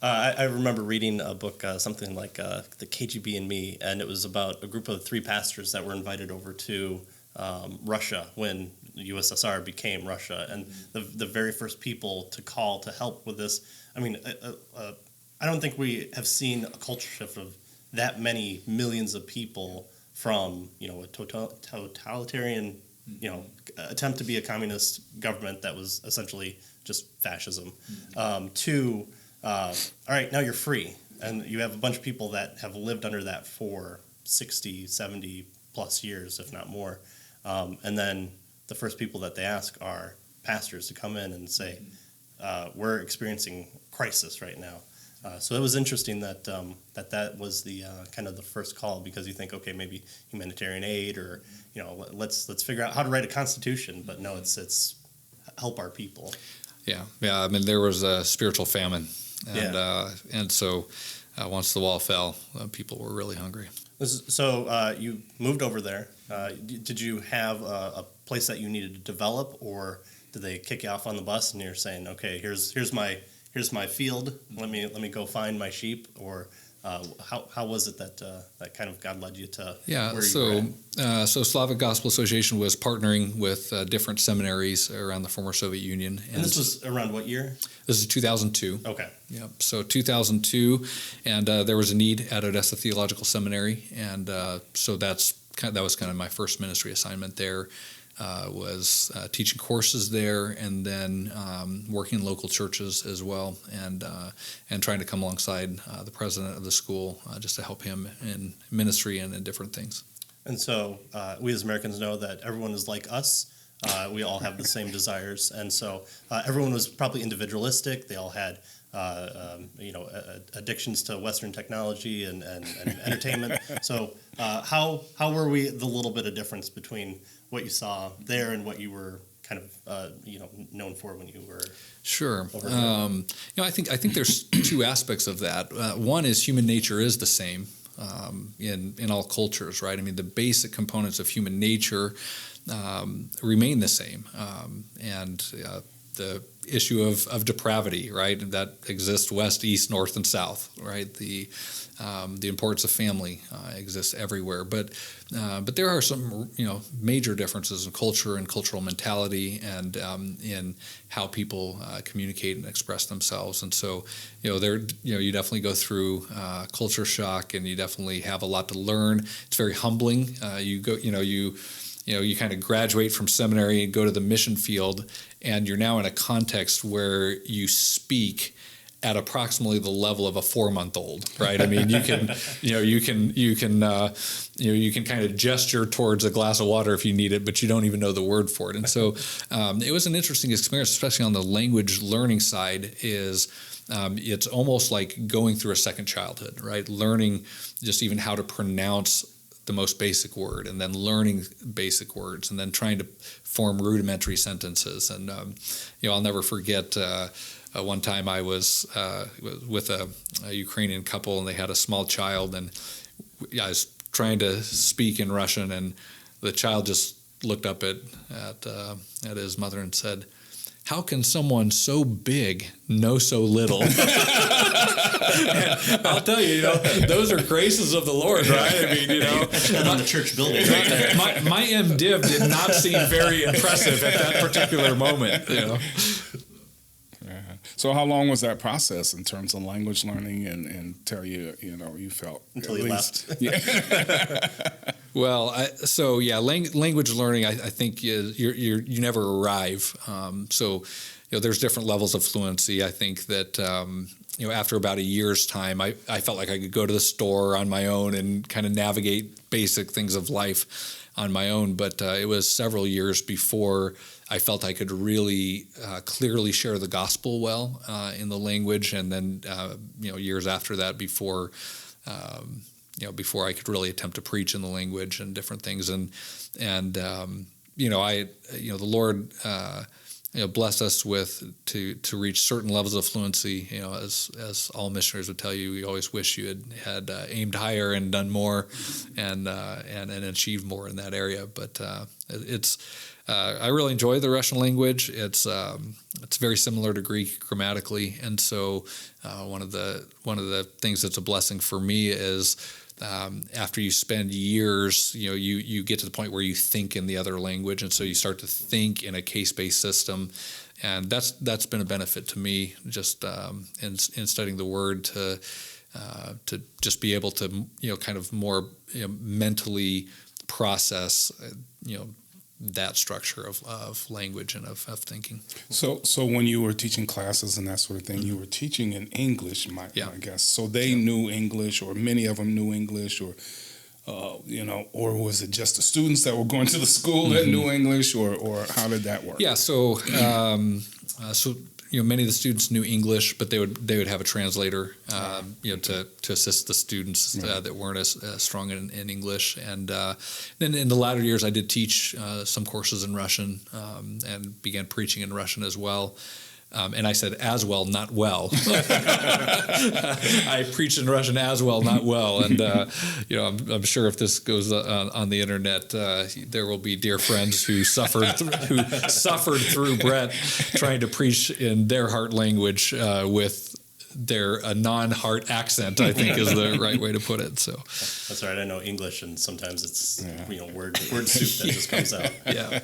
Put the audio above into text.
I remember reading a book, something like The KGB and Me, and it was about a group of 3 pastors that were invited over to Russia when the USSR became Russia. And the very first people to call to help with this, I mean, I don't think we have seen a culture shift of that many millions of people from, a totalitarian, attempt to be a communist government that was essentially just fascism, to, all right, now you're free. And you have a bunch of people that have lived under that for 60, 70 plus years, if not more. And then the first people that they ask are pastors to come in and say, we're experiencing crisis right now. So it was interesting that that was the kind of the first call, because you think, okay, maybe humanitarian aid, or let's figure out how to write a constitution, but no, it's help our people. Yeah. I mean, there was a spiritual famine, and so once the wall fell, people were really hungry. So you moved over there. Did you have a place that you needed to develop, or did they kick you off on the bus and you're saying, okay, here's my field. Let me go find my sheep? Or how was it that kind of God led you to where you were at? So Slavic Gospel Association was partnering with different seminaries around the former Soviet Union. And this was around what year? This is 2002. Okay. Yep. So 2002, and there was a need at Odessa Theological Seminary, and so that was kind of my first ministry assignment there. Was teaching courses there, and then working in local churches as well, and trying to come alongside the president of the school just to help him in ministry and in different things. And so we as Americans know that everyone is like us. We all have the same desires, and so everyone was probably individualistic. They all had addictions to Western technology and entertainment. So how were we the little bit of difference between what you saw there and what you were kind of known for when you were sure over there? I think there's 2 aspects of that. One is human nature is the same in all cultures, right? I mean, the basic components of human nature remain the same, and the issue of depravity, right, that exists west, east, north, and south, right? The importance of family exists everywhere, but there are some major differences in culture and cultural mentality, and in how people communicate and express themselves. And so you definitely go through culture shock, and you definitely have a lot to learn. It's very humbling. You kind of graduate from seminary and go to the mission field, and you're now in a context where you speak at approximately the level of a 4-month-old, right? I mean, you can kind of gesture towards a glass of water if you need it, but you don't even know the word for it. And so it was an interesting experience, especially on the language learning side. It's almost like going through a second childhood, right? Learning just even how to pronounce the most basic word, and then learning basic words, and then trying to form rudimentary sentences. And I'll never forget one time I was with a Ukrainian couple, and they had a small child, and I was trying to speak in Russian, and the child just looked up at his mother and said, "How can someone so big know so little?" I'll tell you, those are graces of the Lord, right? I mean, on the church building. My MDiv did not seem very impressive at that particular moment. So how long was that process in terms of language learning, and until you felt until you left? Yeah. Well, language learning, I think you never arrive. So there's different levels of fluency. I think that after about a year's time, I felt like I could go to the store on my own and kind of navigate basic things of life on my own. But it was several years before I felt I could really clearly share the gospel well in the language, and then years after that before I could really attempt to preach in the language and different things. And the Lord blessed us with to reach certain levels of fluency. As all missionaries would tell you, we always wish you had aimed higher and done more, and achieved more in that area. But I really enjoy the Russian language. It's very similar to Greek grammatically, and so one of the things that's a blessing for me is after you spend years, you get to the point where you think in the other language, and so you start to think in a case-based system, and that's been a benefit to me just in studying the Word to just be able to kind of more mentally process that structure of language and of thinking. So when you were teaching classes and that sort of thing, you were teaching in English, my guess. So they knew English, or many of them knew English, or or was it just the students that were going to the school that knew English, or how did that work? Yeah. So many of the students knew English, but they would have a translator, to assist the students that weren't as strong in English. And then in the latter years, I did teach some courses in Russian and began preaching in Russian as well. And I said as well, not well. I preached in Russian as well, not well. And I'm sure if this goes on the internet, there will be dear friends who suffered through Bret trying to preach in their heart language with their non-heart accent, I think is the right way to put it. So that's right. I know English, and sometimes it's word soup that just comes out. Yeah.